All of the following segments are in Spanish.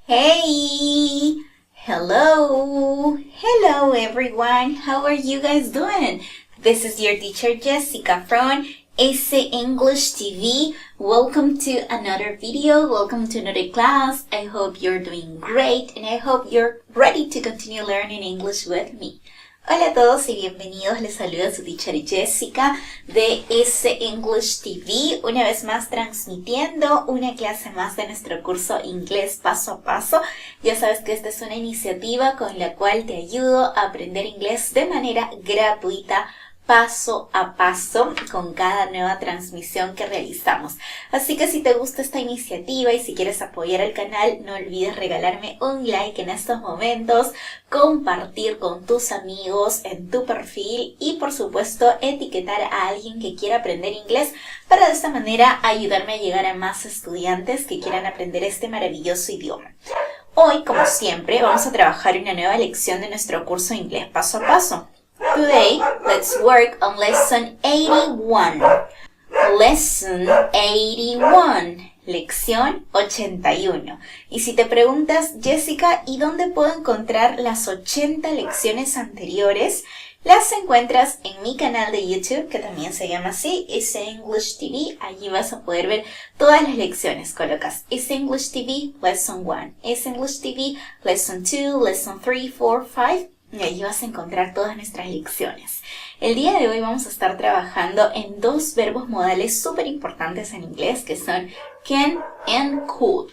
Hey! Hello everyone! How are you guys doing? This is your teacher Jessica from S English TV. Welcome to another video, welcome to another class. I hope you're doing great and I hope you're ready to continue learning English with me. Hola a todos y bienvenidos, les saluda su teacher Jessica de S English TV, una vez más transmitiendo una clase más de nuestro curso Inglés Paso a Paso. Ya sabes que esta es una iniciativa con la cual te ayudo a aprender inglés de manera gratuita, paso a paso, con cada nueva transmisión que realizamos. Así que si te gusta esta iniciativa y si quieres apoyar al canal, no olvides regalarme un like en estos momentos, compartir con tus amigos en tu perfil y por supuesto etiquetar a alguien que quiera aprender inglés para de esta manera ayudarme a llegar a más estudiantes que quieran aprender este maravilloso idioma. Hoy, como siempre, vamos a trabajar una nueva lección de nuestro curso Inglés Paso a Paso. Today, let's work on Lesson 81. Lesson 81. Lección 81. Y si te preguntas, Jessica, ¿y dónde puedo encontrar las 80 lecciones anteriores? Las encuentras en mi canal de YouTube, que también se llama así, S English TV. Allí vas a poder ver todas las lecciones. Colocas S English TV, Lesson 1, S English TV, Lesson 2, Lesson 3, 4, 5. Y allí vas a encontrar todas nuestras lecciones. El día de hoy vamos a estar trabajando en dos verbos modales súper importantes en inglés que son can and could.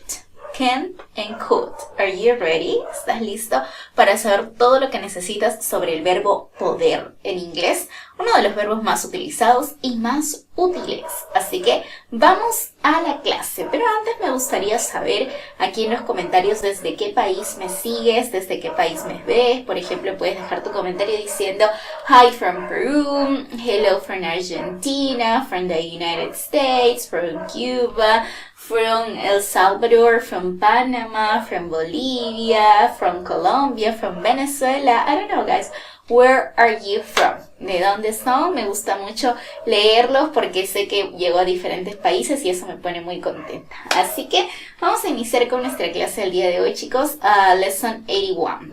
Can and could. Are you ready? ¿Estás listo para saber todo lo que necesitas sobre el verbo poder en inglés? Uno de los verbos más utilizados y más útiles. Así que vamos a la clase. Pero antes me gustaría saber aquí en los comentarios desde qué país me sigues, desde qué país me ves. Por ejemplo, puedes dejar tu comentario diciendo hi from Peru, hello from Argentina, from the United States, from Cuba, from El Salvador, from Panama, from Bolivia, from Colombia, from Venezuela. I don't know, guys. Where are you from? ¿De dónde son? Me gusta mucho leerlos porque sé que llego a diferentes países y eso me pone muy contenta. Así que vamos a iniciar con nuestra clase del día de hoy, chicos. Lesson 81.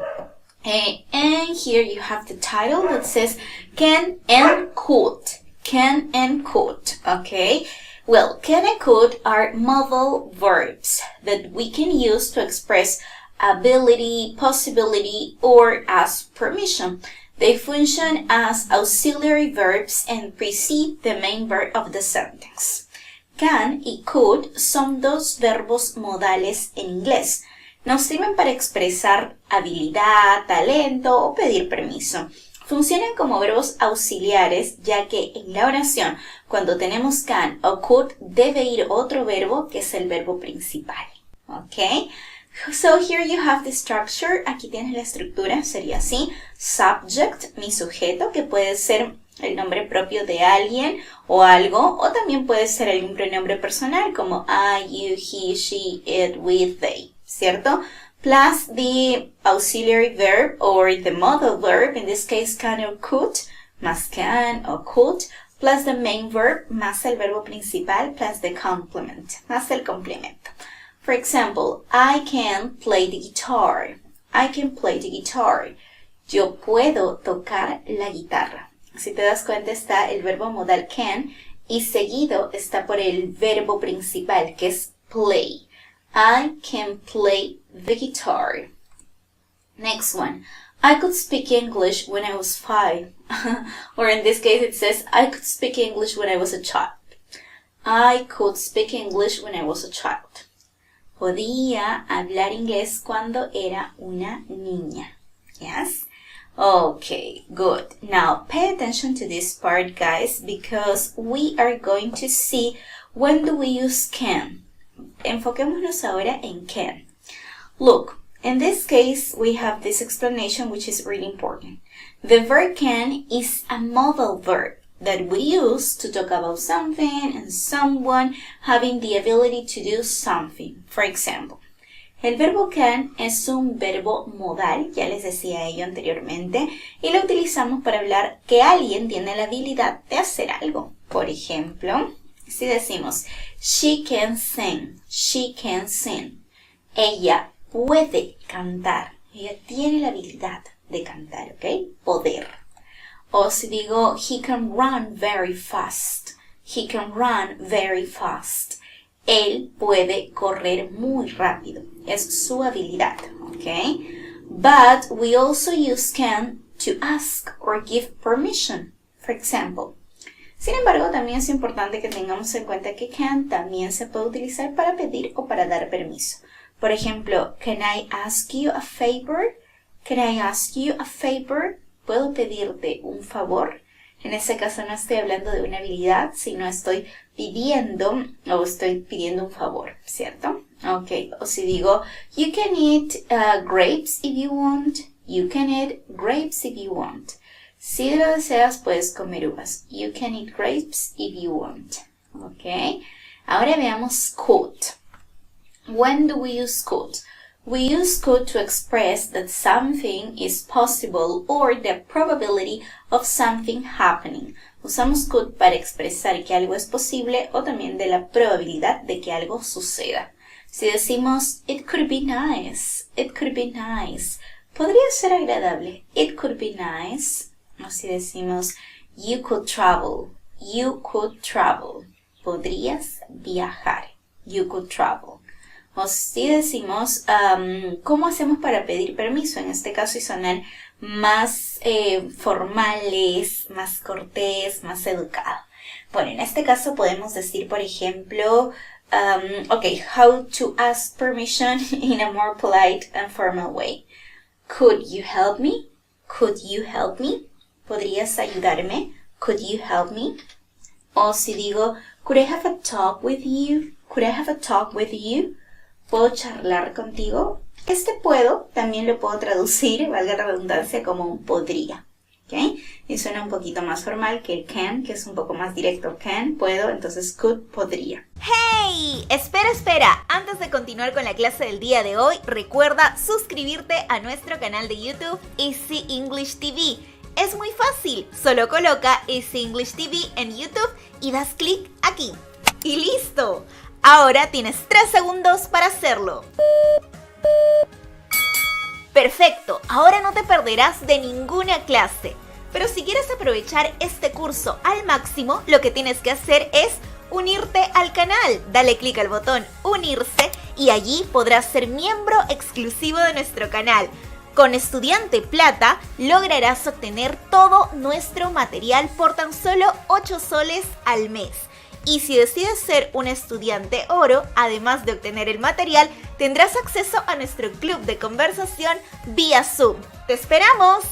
And here you have the title that says can and could. Can and could. Okay. Well, can and could are modal verbs that we can use to express ability, possibility, or ask permission. They function as auxiliary verbs and precede the main verb of the sentence. Can y could son dos verbos modales en inglés. Nos sirven para expresar habilidad, talento o pedir permiso. Funcionan como verbos auxiliares, ya que en la oración, cuando tenemos can o could, debe ir otro verbo que es el verbo principal. ¿Ok? So here you have the structure. Aquí tienes la estructura, sería así. Subject, mi sujeto, que puede ser el nombre propio de alguien o algo, o también puede ser algún pronombre personal como I, you, he, she, it, we, they, ¿cierto? Plus the auxiliary verb or the modal verb, in this case can or could, más can o could, plus the main verb, más el verbo principal, plus the complement, más el complemento. For example, I can play the guitar. I can play the guitar. Yo puedo tocar la guitarra. Si te das cuenta está el verbo modal can y seguido está por el verbo principal que es play. I can play the guitar. Next one. I could speak English when I was 5. Or in this case it says I could speak English when I was a child. I could speak English when I was a child. Podía hablar inglés cuando era una niña. Yes? Okay, good. Now, pay attention to this part, guys, because we are going to see when do we use can. Enfoquémonos ahora en can. Look, in this case, we have this explanation which is really important. The verb can is a modal verb that we use to talk about something and someone having the ability to do something. For example, el verbo can es un verbo modal, ya les decía ello anteriormente, y lo utilizamos para hablar que alguien tiene la habilidad de hacer algo. Por ejemplo, si decimos, she can sing, ella puede cantar. Ella tiene la habilidad de cantar, ¿ok? Poder. O si digo, he can run very fast. He can run very fast. Él puede correr muy rápido. Es su habilidad, ¿ok? But we also use can to ask or give permission, for example. Sin embargo, también es importante que tengamos en cuenta que can también se puede utilizar para pedir o para dar permiso. Por ejemplo, can I ask you a favor? Can I ask you a favor? ¿Puedo pedirte un favor? En ese caso no estoy hablando de una habilidad, sino estoy pidiendo un favor, ¿cierto? Ok, o si digo, you can eat grapes if you want. You can eat grapes if you want. Si lo deseas, puedes comer uvas. You can eat grapes if you want. Ok, ahora veamos could. When do we use could? We use could to express that something is possible or the probability of something happening. Usamos could para expresar que algo es posible o también de la probabilidad de que algo suceda. Si decimos, it could be nice, it could be nice, podría ser agradable, it could be nice. O si decimos, you could travel, podrías viajar, you could travel. O si decimos, ¿cómo hacemos para pedir permiso? En este caso, y sonar más formales, más cortés, más educado. Bueno, en este caso podemos decir, por ejemplo, how to ask permission in a more polite and formal way. Could you help me? Could you help me? ¿Podrías ayudarme? Could you help me? O si digo, could I have a talk with you? Could I have a talk with you? ¿Puedo charlar contigo? Este puedo también lo puedo traducir, valga la redundancia, como un podría. ¿Ok? Y suena un poquito más formal que el can, que es un poco más directo. Can, puedo, entonces could, podría. ¡Hey! Espera. Antes de continuar con la clase del día de hoy, recuerda suscribirte a nuestro canal de YouTube Easy English TV. Es muy fácil, solo coloca Easy English TV en YouTube y das clic aquí. ¡Y listo! Ahora tienes 3 segundos para hacerlo. Perfecto, ahora no te perderás de ninguna clase. Pero si quieres aprovechar este curso al máximo, lo que tienes que hacer es unirte al canal. Dale clic al botón unirse y allí podrás ser miembro exclusivo de nuestro canal. Con Estudiante Plata lograrás obtener todo nuestro material por tan solo 8 soles al mes. Y si decides ser un estudiante oro, además de obtener el material, tendrás acceso a nuestro club de conversación vía Zoom. ¡Te esperamos!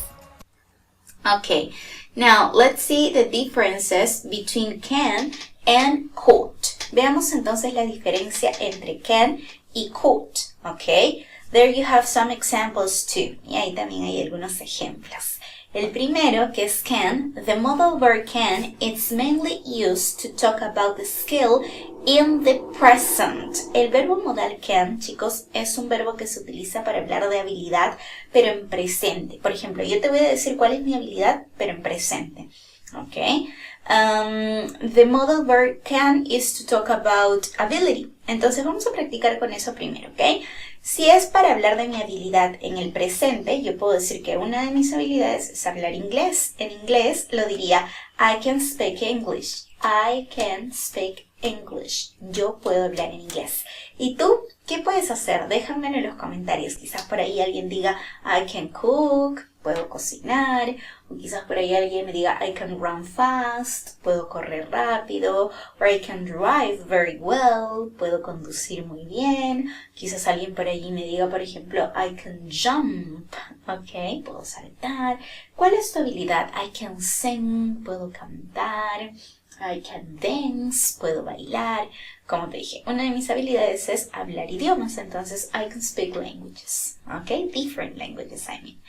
Okay, now let's see the differences between can and could. Veamos entonces la diferencia entre can y could, okay? There you have some examples too. Y ahí también hay algunos ejemplos. El primero, que es can, the modal verb can, it's mainly used to talk about the skill in the present. El verbo modal can, chicos, es un verbo que se utiliza para hablar de habilidad, pero en presente. Por ejemplo, yo te voy a decir cuál es mi habilidad, pero en presente. ¿Ok? The modal verb can is to talk about ability. Entonces vamos a practicar con eso primero, ¿ok? Si es para hablar de mi habilidad en el presente, yo puedo decir que una de mis habilidades es hablar inglés. En inglés lo diría I can speak English. I can speak English. Yo puedo hablar en inglés. ¿Y tú qué puedes hacer? Déjamelo en los comentarios. Quizás por ahí alguien diga I can cook. Puedo cocinar, o quizás por ahí alguien me diga I can run fast, puedo correr rápido, or I can drive very well, puedo conducir muy bien. Quizás alguien por ahí me diga, por ejemplo, I can jump, ok, puedo saltar. ¿Cuál es tu habilidad? I can sing, puedo cantar. I can dance, puedo bailar. Como te dije, una de mis habilidades es hablar idiomas, entonces I can speak languages, ok, different languages I mean.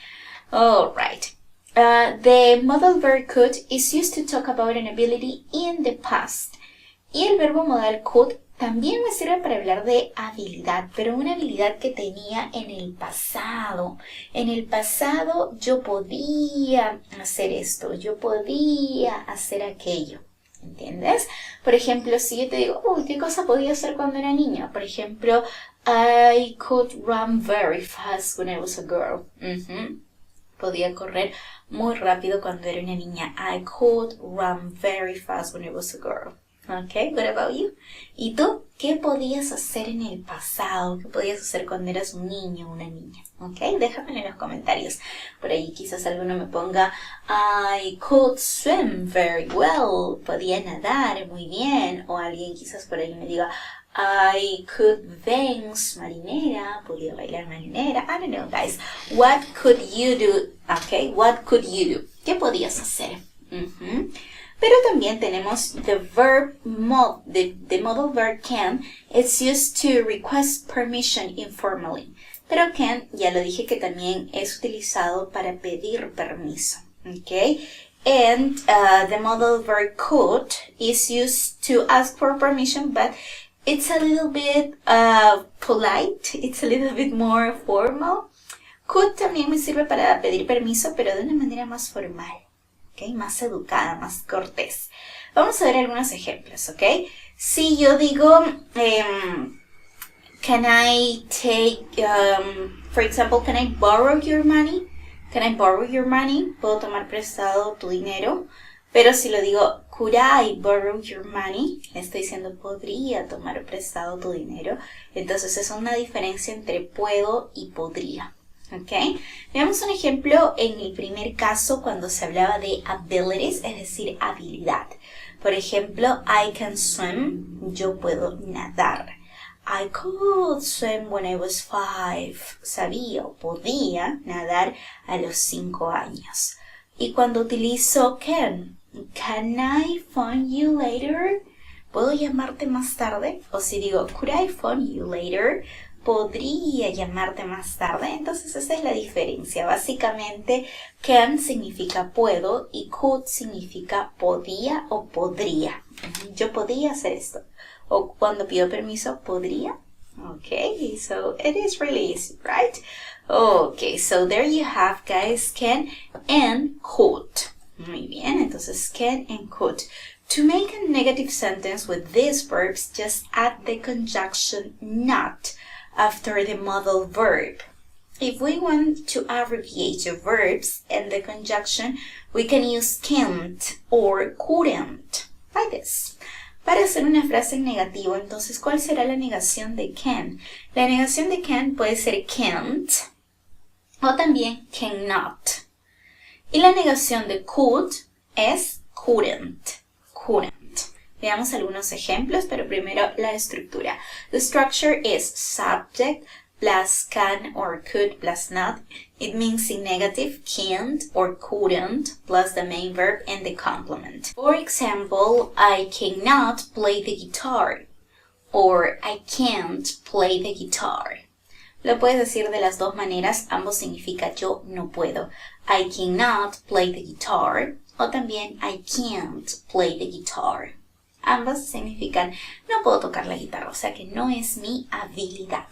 All right. The modal verb could is used to talk about an ability in the past. Y el verbo modal could también me sirve para hablar de habilidad, pero una habilidad que tenía en el pasado. En el pasado yo podía hacer esto, yo podía hacer aquello. ¿Entiendes? Por ejemplo, si yo te digo, ¿qué cosa podía hacer cuando era niño? Por ejemplo, I could run very fast when I was a girl. Podía correr muy rápido cuando era una niña. I could run very fast when I was a girl. Okay, what about you? ¿Y tú? ¿Qué podías hacer en el pasado? ¿Qué podías hacer cuando eras un niño o una niña? Okay, déjamelo en los comentarios. Por ahí quizás alguno me ponga I could swim very well. Podía nadar muy bien. O alguien quizás por ahí me diga I could dance marinera. Podía bailar marinera. I don't know, guys. What could you do? Okay, what could you do? ¿Qué podías hacer? Pero también tenemos the verb the modal verb can. It's used to request permission informally. Pero can, ya lo dije que también es utilizado para pedir permiso. Okay? And the modal verb could is used to ask for permission, but it's a little bit polite. It's a little bit more formal. Could también me sirve para pedir permiso, pero de una manera más formal. Okay, más educada, más cortés. Vamos a ver algunos ejemplos, ¿ok? Si yo digo, can I take, for example, can I borrow your money? Can I borrow your money? Puedo tomar prestado tu dinero. Pero si lo digo, could I borrow your money? Le estoy diciendo, podría tomar prestado tu dinero. Entonces es una diferencia entre puedo y podría. Okay. Veamos un ejemplo en el primer caso cuando se hablaba de abilities, es decir, habilidad. Por ejemplo, I can swim, yo puedo nadar. I could swim when I was 5. Sabía o podía nadar a los 5 años. Y cuando utilizo can I phone you later? ¿Puedo llamarte más tarde? O si digo, could I phone you later? Podría llamarte más tarde. Entonces esa es la diferencia. Básicamente can significa puedo y could significa podía o podría. Yo podía hacer esto. O cuando pido permiso, podría. Okay, so it is really easy, right? Okay, so there you have, guys, can and could. Muy bien, entonces can and could. To make a negative sentence with these verbs, just add the conjunction not after the modal verb. If we want to abbreviate the verbs and the conjunction, we can use can't or couldn't, like this. Para hacer una frase en negativo, entonces, ¿cuál será la negación de can? La negación de can puede ser can't o también cannot. Y la negación de could es couldn't. Veamos algunos ejemplos, pero primero la estructura. The structure is subject plus can or could plus not. It means in negative, can't or couldn't plus the main verb and the complement. For example, I cannot play the guitar or I can't play the guitar. Lo puedes decir de las dos maneras, ambos significa yo no puedo. I cannot play the guitar o también I can't play the guitar. Ambas significan no puedo tocar la guitarra, o sea que no es mi habilidad.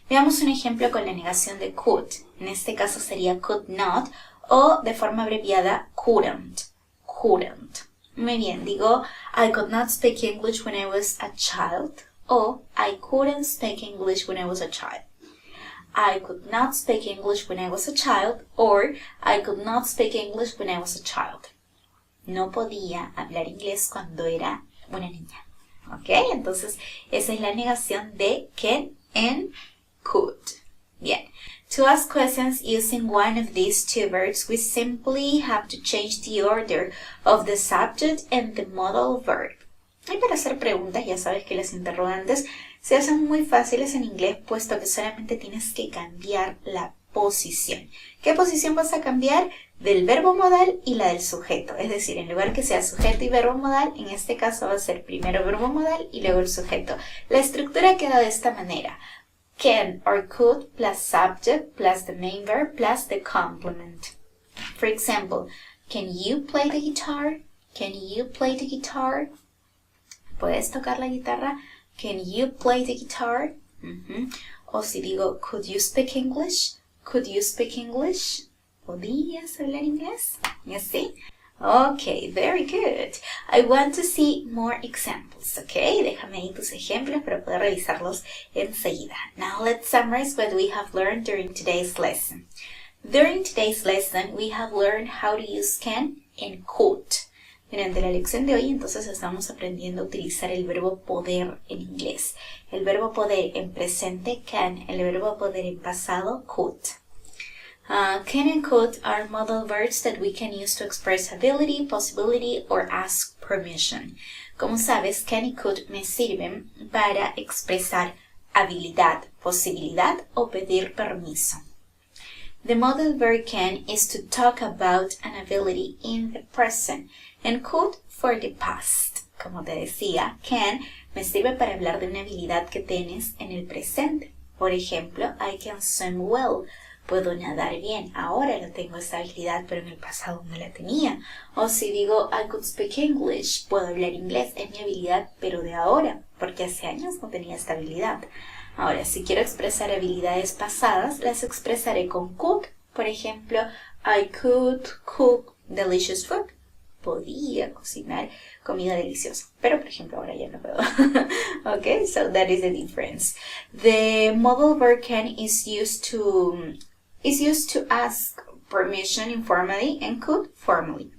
Veamos un ejemplo con la negación de could. En este caso sería could not o de forma abreviada couldn't. Muy bien, digo I could not speak English when I was a child o I couldn't speak English when I was a child. I could not speak English when I was a child or I could not speak English when I was a child. No podía hablar inglés cuando era una niña. ¿Ok? Entonces, esa es la negación de can and could. Bien. To ask questions using one of these two verbs, we simply have to change the order of the subject and the modal verb. Y para hacer preguntas, ya sabes que las interrogantes se hacen muy fáciles en inglés, puesto que solamente tienes que cambiar la posición. ¿Qué posición vas a cambiar? Del verbo modal y la del sujeto. Es decir, en lugar que sea sujeto y verbo modal, en este caso va a ser primero verbo modal y luego el sujeto. La estructura queda de esta manera. Can or could plus subject plus the main verb plus the complement. For example, can you play the guitar? Can you play the guitar? ¿Puedes tocar la guitarra? Can you play the guitar? O si digo, could you speak English? Could you speak English? ¿Podías hablar inglés? ¿Y así? Okay, very good. I want to see more examples, okay? Déjame ahí tus ejemplos para poder revisarlos enseguida. Now let's summarize what we have learned during today's lesson. During today's lesson, we have learned how to use can and could. Durante la lección de hoy, entonces, estamos aprendiendo a utilizar el verbo poder en inglés. El verbo poder en presente, can. El verbo poder en pasado, could. Can and could are modal verbs that we can use to express ability, possibility, or ask permission. Como sabes, can y could me sirven para expresar habilidad, posibilidad o pedir permiso. The modal verb can is to talk about an ability in the present and could for the past. Como te decía, can me sirve para hablar de una habilidad que tienes en el presente. Por ejemplo, I can swim well. Puedo nadar bien. Ahora no tengo esa habilidad, pero en el pasado no la tenía. O si digo, I could speak English. Puedo hablar inglés. Es mi habilidad, pero de ahora, porque hace años no tenía esta habilidad. Ahora, si quiero expresar habilidades pasadas, las expresaré con could. Por ejemplo, I could cook delicious food. Podía cocinar comida deliciosa. Pero, por ejemplo, ahora ya no puedo. Okay, so that is the difference. The modal verb can is used to ask permission informally and could formally.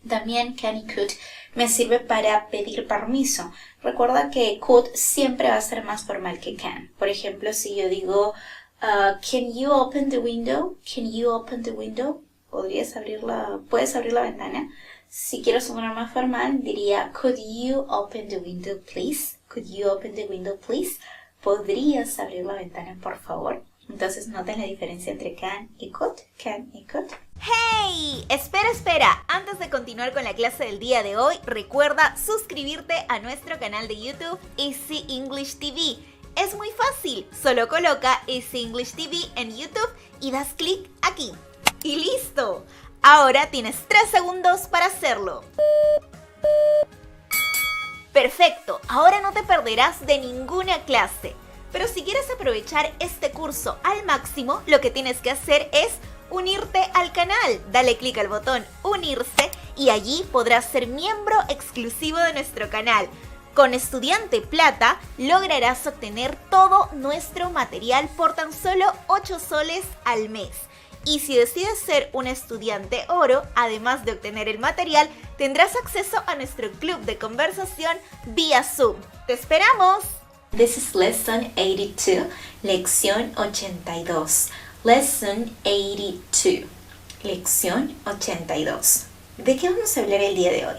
También can y could me sirve para pedir permiso. Recuerda que could siempre va a ser más formal que can. Por ejemplo, si yo digo, can you open the window? Can you open the window? ¿Puedes abrir la ventana? Si quiero sonar más formal, diría, could you open the window, please? Could you open the window, please? ¿Podrías abrir la ventana, por favor? Entonces, noten la diferencia entre can y could. Can y could. ¡Hey! Espera. Antes de continuar con la clase del día de hoy, recuerda suscribirte a nuestro canal de YouTube Easy English TV. Es muy fácil, solo coloca Easy English TV en YouTube y das clic aquí. ¡Y listo! Ahora tienes 3 segundos para hacerlo. Perfecto, ahora no te perderás de ninguna clase. Pero si quieres aprovechar este curso al máximo, lo que tienes que hacer es unirte al canal. Dale clic al botón unirse y allí podrás ser miembro exclusivo de nuestro canal. Con Estudiante Plata lograrás obtener todo nuestro material por tan solo 8 soles al mes. Y si decides ser un estudiante oro, además de obtener el material, tendrás acceso a nuestro club de conversación vía Zoom. ¡Te esperamos! This is lesson 82, lección 82. Lesson 82, lección 82. ¿De qué vamos a hablar el día de hoy?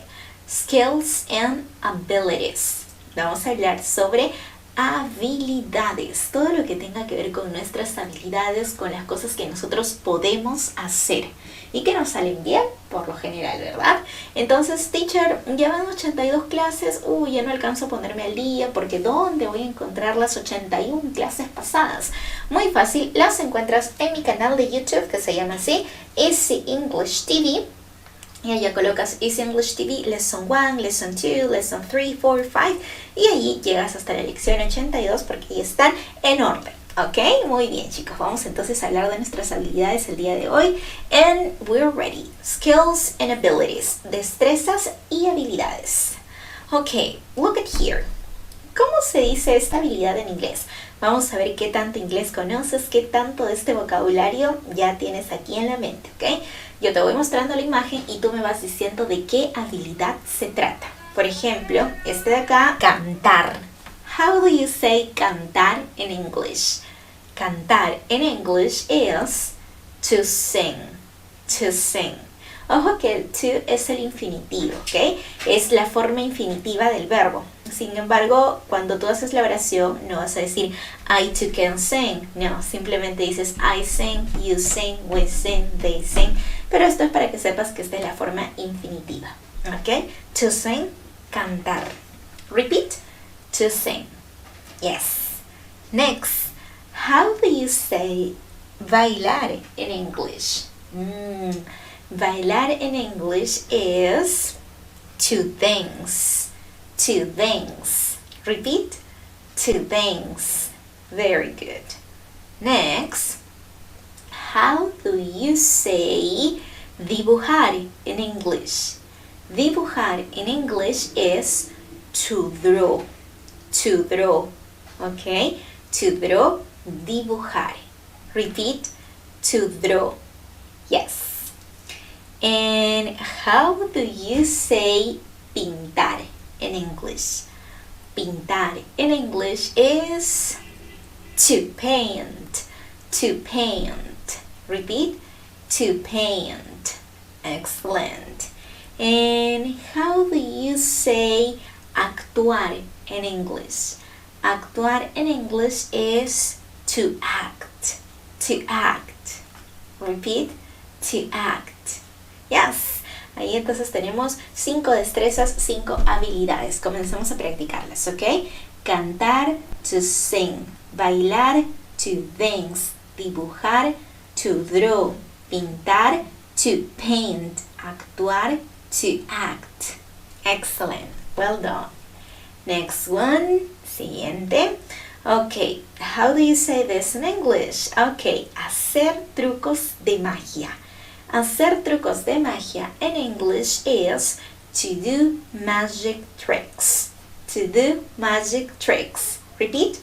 Skills and abilities. Vamos a hablar sobre habilidades, todo lo que tenga que ver con nuestras habilidades, con las cosas que nosotros podemos hacer y que nos salen bien por lo general, ¿verdad? Entonces, teacher, ya van 82 clases, ya no alcanzo a ponerme al día porque ¿dónde voy a encontrar las 81 clases pasadas? Muy fácil, las encuentras en mi canal de YouTube que se llama así, Easy English TV. Y allá colocas Easy English TV, Lesson 1, Lesson 2, Lesson 3, 4, 5 y allí llegas hasta la lección 82 porque ahí están en orden. ¿Ok? Muy bien, chicos. Vamos entonces a hablar de nuestras habilidades el día de hoy. And we're ready. Skills and abilities. Destrezas y habilidades. Ok, look at here. ¿Cómo se dice esta habilidad en inglés? Vamos a ver qué tanto inglés conoces, qué tanto de este vocabulario ya tienes aquí en la mente, ¿ok? Yo te voy mostrando la imagen y tú me vas diciendo de qué habilidad se trata. Por ejemplo, este de acá, cantar. How do you say cantar in English? Cantar in English is to sing. To sing. Ojo que el to es el infinitivo, ¿ok? Es la forma infinitiva del verbo. Sin embargo, cuando tú haces la oración, no vas a decir I too can sing. No, simplemente dices I sing, you sing, we sing, they sing. Pero esto es para que sepas que esta es la forma infinitiva, ¿ok? To sing, cantar. Repeat, to sing. Yes. Next, how do you say bailar in English? Bailar in English is to dance. To dance. Repeat, to dance. Very good. Next, how do you say Dibujar in English. Dibujar in English is to draw. To draw. Okay? To draw, dibujar. Repeat, to draw. Yes. And how do you say pintar in English? Pintar in English is to paint. To paint. Repeat, to paint. Excellent. And how do you say actuar in English? Actuar in English is to act. To act. Repeat, to act. Yes. Ahí entonces tenemos 5 destrezas, 5 habilidades. Comencemos a practicarlas, ¿ok? Cantar, to sing. Bailar, to dance. Dibujar, to draw. Pintar, to paint. Actuar, to act. Excellent. Well done. Next one. Siguiente. Okay, how do you say this in English? Okay, hacer trucos de magia. Hacer trucos de magia in English is to do magic tricks. To do magic tricks. Repeat.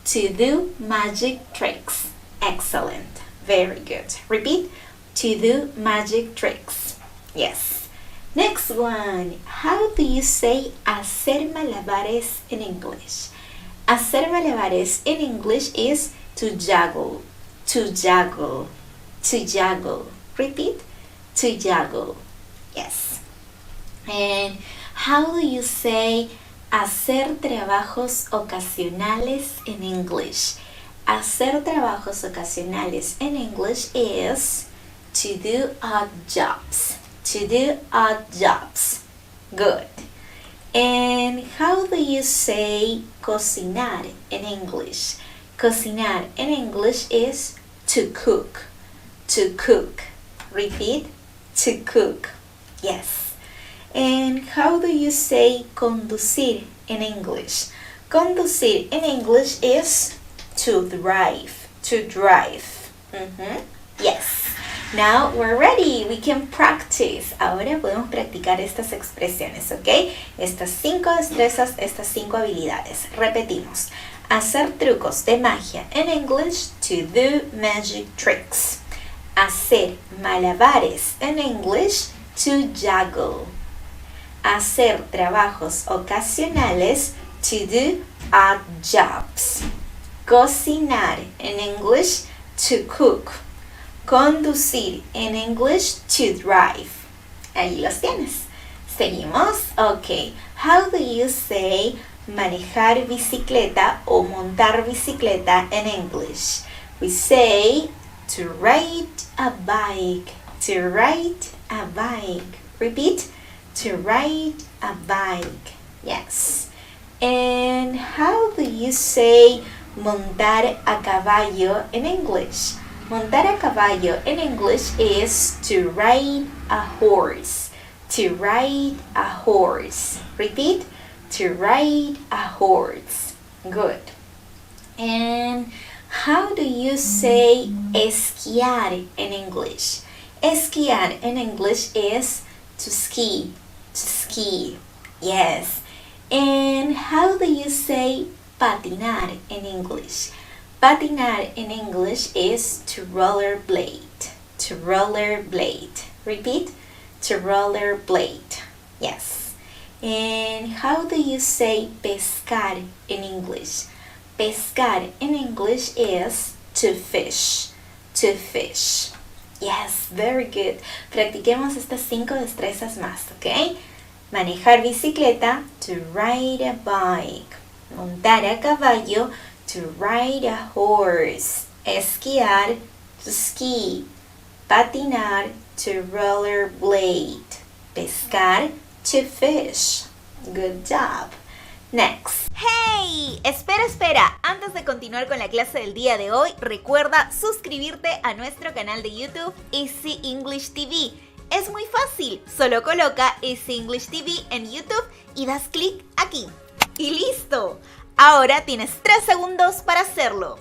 To do magic tricks. Excellent. Very good. Repeat. To do magic tricks. Yes. Next one. How do you say hacer malabares in English? Hacer malabares in English is to juggle. To juggle. To juggle. Repeat. To juggle. Yes. And how do you say hacer trabajos ocasionales in English? Hacer trabajos ocasionales in English is to do odd jobs. To do odd jobs. Good. And how do you say cocinar in English? Cocinar in English is to cook. To cook. Repeat. To cook. Yes. And how do you say conducir in English? Conducir in English is to drive. To drive. Yes. Now we're ready. We can practice. Ahora podemos practicar estas expresiones, ¿ok? Estas 5 destrezas, estas 5 habilidades. Repetimos. Hacer trucos de magia. In English, to do magic tricks. Hacer malabares. In English, to juggle. Hacer trabajos ocasionales. To do odd jobs. Cocinar. In English, to cook. Conducir in English, to drive. Ahí los tienes. Seguimos. Ok. How do you say manejar bicicleta o montar bicicleta in English? We say to ride a bike. To ride a bike. Repeat. To ride a bike. Yes. And how do you say montar a caballo in English? Montar a caballo in English is to ride a horse. To ride a horse. Repeat. To ride a horse. Good. And how do you say esquiar in English? Esquiar in English is to ski. To ski. Yes. And how do you say patinar in English? Patinar in English is to rollerblade. To rollerblade. Repeat. To rollerblade. Yes. And how do you say pescar in English? Pescar in English is to fish. To fish. Yes, very good. Practiquemos estas 5 destrezas más, ¿ok? Manejar bicicleta, to ride a bike. Montar a caballo, to ride a horse. Esquiar, to ski. Patinar, to rollerblade. Pescar, to fish. Good job. Next. ¡Hey! Espera. Antes de continuar con la clase del día de hoy, recuerda suscribirte a nuestro canal de YouTube Easy English TV. Es muy fácil, solo coloca Easy English TV en YouTube y das clic aquí. ¡Y listo! Ahora tienes 3 segundos para hacerlo.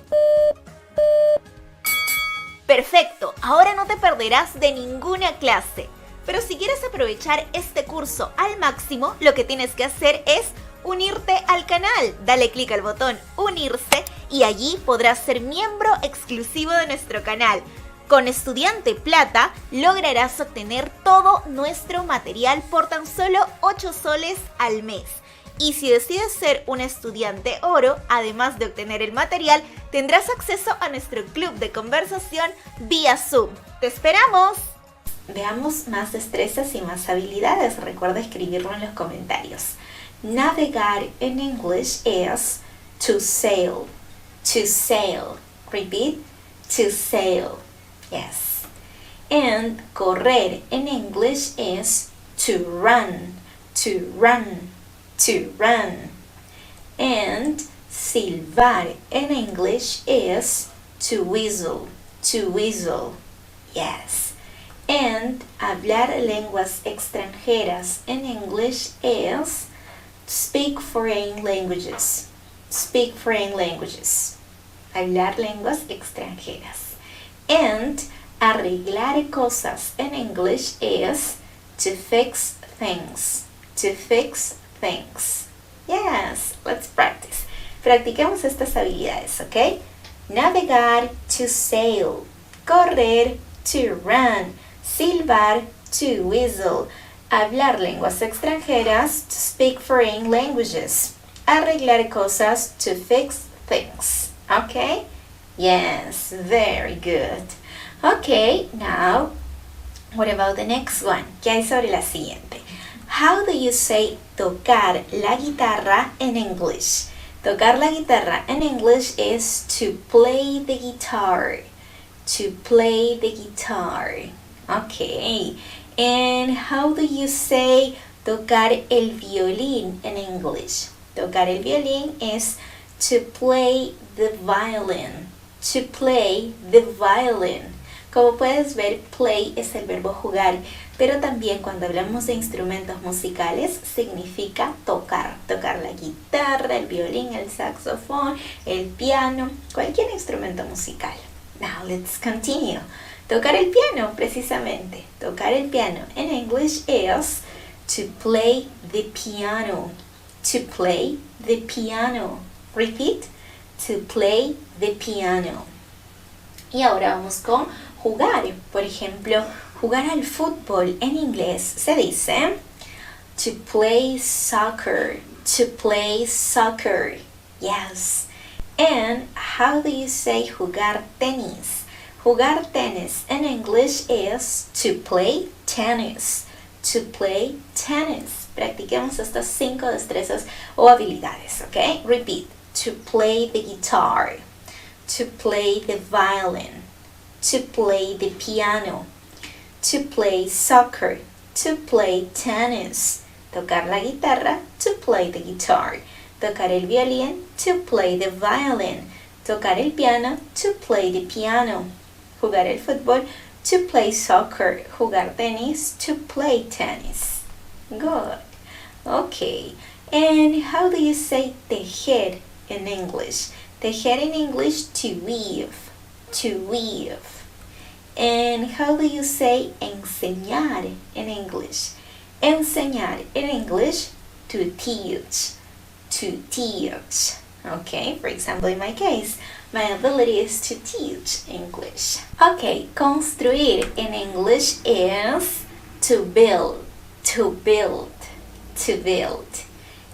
Perfecto, ahora no te perderás de ninguna clase. Pero si quieres aprovechar este curso al máximo, lo que tienes que hacer es unirte al canal. Dale clic al botón unirse y allí podrás ser miembro exclusivo de nuestro canal. Con Estudiante Plata lograrás obtener todo nuestro material por tan solo 8 soles al mes. Y si decides ser un estudiante oro, además de obtener el material, tendrás acceso a nuestro club de conversación vía Zoom. ¡Te esperamos! Veamos más destrezas y más habilidades. Recuerda escribirlo en los comentarios. Navegar en English es to sail. To sail. Repeat. To sail. Yes. And correr en English is to run. To run. To run. And silbar en English is to whistle. To whistle. Yes. And hablar lenguas extranjeras en English is speak foreign languages. Speak foreign languages. Hablar lenguas extranjeras. And arreglar cosas en English is to fix things. To fix things. Yes, let's practice. Practiquemos estas habilidades, ¿ok? Navegar, to sail. Correr, to run. Silbar, to whistle. Hablar lenguas extranjeras, to speak foreign languages. Arreglar cosas, to fix things. Okay? Yes, very good. Okay, now, what about the next one? ¿Qué hay sobre la siguiente? How do you say tocar la guitarra en English? Tocar la guitarra en English is to play the guitar. To play the guitar. Okay. And how do you say tocar el violín en English? Tocar el violín is to play the violin. To play the violin. Como puedes ver, play es el verbo jugar, pero también cuando hablamos de instrumentos musicales significa tocar. Tocar la guitarra, el violín, el saxofón, el piano, cualquier instrumento musical. Now let's continue. Tocar el piano, precisamente. Tocar el piano in English is to play the piano. To play the piano. Repeat. To play the piano. Y ahora vamos con jugar. Por ejemplo, jugar al fútbol en inglés se dice to play soccer. To play soccer. Yes. And how do you say jugar tenis? Jugar tenis in English is to play tennis. To play tennis. Practiquemos estas 5 destrezas o habilidades, ¿ok? Repeat. To play the guitar. To play the violin. To play the piano. To play soccer. To play tennis. Tocar la guitarra. To play the guitar. Tocar el violín, to play the violin. Tocar el piano, to play the piano. Jugar el fútbol, to play soccer. Jugar tenis, to play tennis. Good. Okay. And how do you say tejer in English? Tejer in English, to weave. To weave. And how do you say enseñar in English? Enseñar in English, to teach. To teach. Okay, for example, in my case, my ability is to teach English. Okay, construir in English is to build. To build. To build.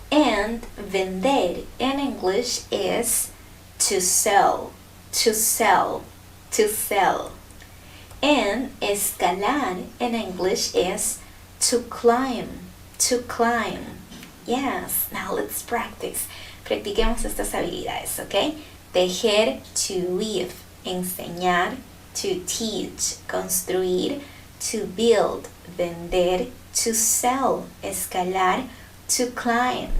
And vender in English is to sell. To sell. To sell. And escalar in English is to climb. To climb. Yes, now let's practice. Practiquemos estas habilidades, ¿ok? Tejer, to weave. Enseñar, to teach. Construir, to build. Vender, to sell. Escalar, to climb.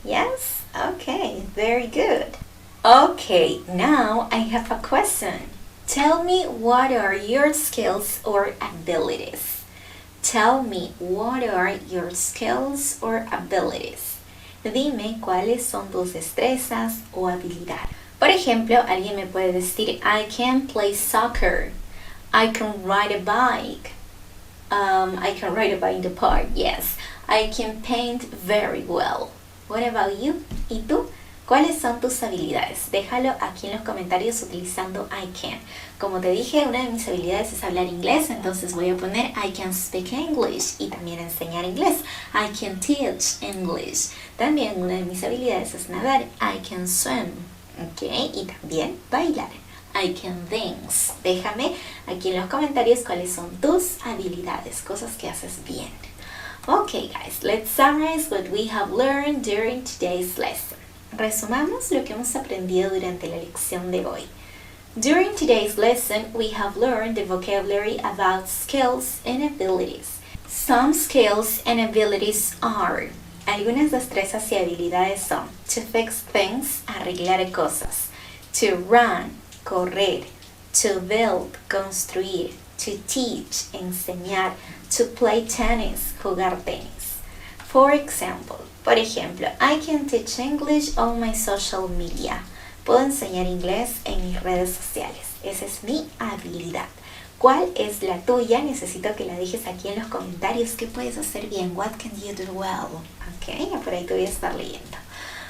Yes? Okay, very good. Okay, now I have a question. Tell me what are your skills or abilities? Tell me what are your skills or abilities. Dime cuáles son tus destrezas o habilidades. Por ejemplo, alguien me puede decir I can play soccer. I can ride a bike. I can ride a bike in the park, yes. I can paint very well. What about you? ¿Y tú? ¿Cuáles son tus habilidades? Déjalo aquí en los comentarios utilizando I can. Como te dije, una de mis habilidades es hablar inglés, entonces voy a poner I can speak English y también enseñar inglés. I can teach English. También una de mis habilidades es nadar. I can swim. ¿Ok? Y también bailar. I can dance. Déjame aquí en los comentarios cuáles son tus habilidades, cosas que haces bien. Okay guys, let's summarize what we have learned during today's lesson. Resumamos lo que hemos aprendido durante la lección de hoy. During today's lesson, we have learned the vocabulary about skills and abilities. Some skills and abilities are: algunas destrezas y habilidades son to fix things, arreglar cosas, to run, correr, to build, construir, to teach, enseñar, to play tennis, jugar tenis. For example, por ejemplo, I can teach English on my social media. Puedo enseñar inglés en mis redes sociales. Esa es mi habilidad. ¿Cuál es la tuya? Necesito que la dejes aquí en los comentarios. ¿Qué puedes hacer bien? What can you do well? Ok, por ahí te voy a estar leyendo.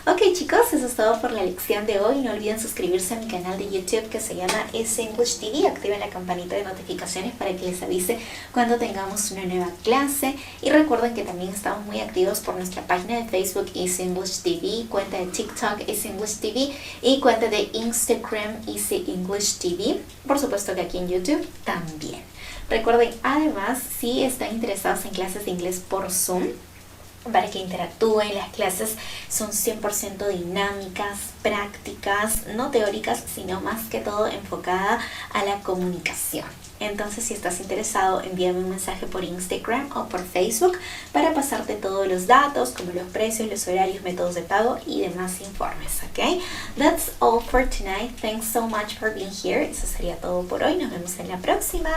Ok chicos, eso es todo por la lección de hoy. No olviden suscribirse a mi canal de YouTube que se llama S English TV. Activen la campanita de notificaciones para que les avise cuando tengamos una nueva clase. Y recuerden que también estamos muy activos por nuestra página de Facebook S English TV, cuenta de TikTok S English TV y cuenta de Instagram S English TV. Por supuesto que aquí en YouTube también. Recuerden además, si están interesados en clases de inglés por Zoom, para que interactúen, las clases son 100% dinámicas, prácticas, no teóricas, sino más que todo enfocada a la comunicación. Entonces, si estás interesado, envíame un mensaje por Instagram o por Facebook para pasarte todos los datos, como los precios, los horarios, métodos de pago y demás informes, ¿ok? That's all for tonight. Thanks so much for being here. Eso sería todo por hoy. Nos vemos en la próxima.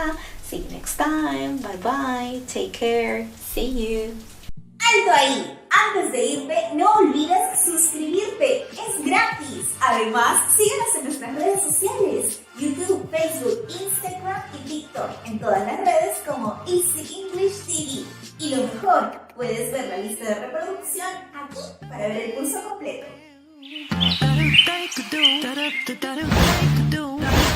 See you next time. Bye bye. Take care. See you. ¡Alto ahí! Antes de irte, no olvides suscribirte. Es gratis. Además, síguenos en nuestras redes sociales: YouTube, Facebook, Instagram y TikTok. En todas las redes como Easy English TV. Y lo mejor, puedes ver la lista de reproducción aquí para ver el curso completo.